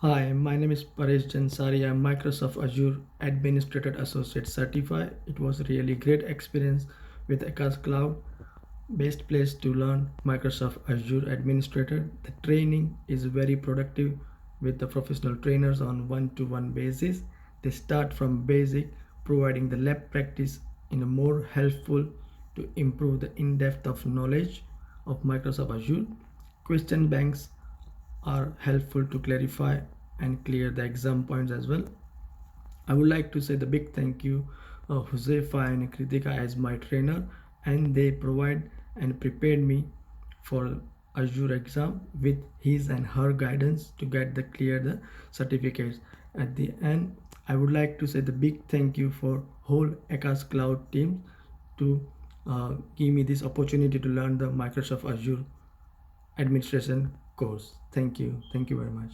Hi, my name is Paresh Jansari. I'm Microsoft Azure Administrator Associate Certified. It was a really great experience with Akash Cloud. Best place to learn Microsoft Azure Administrator. The training is very productive with the professional trainers on one-to-one basis. They start from basic, providing the lab practice in a more helpful to improve the in-depth of knowledge of Microsoft Azure. Question banks are helpful to clarify and clear the exam points as well. I would like to say the big thank you Josefa and Kritika as my trainer, and they provide and prepared me for Azure exam with his and her guidance to get the clear the certificates. At the end, I would like to say the big thank you for whole Akash Cloud team to give me this opportunity to learn the Microsoft Azure administration course. Thank you very much.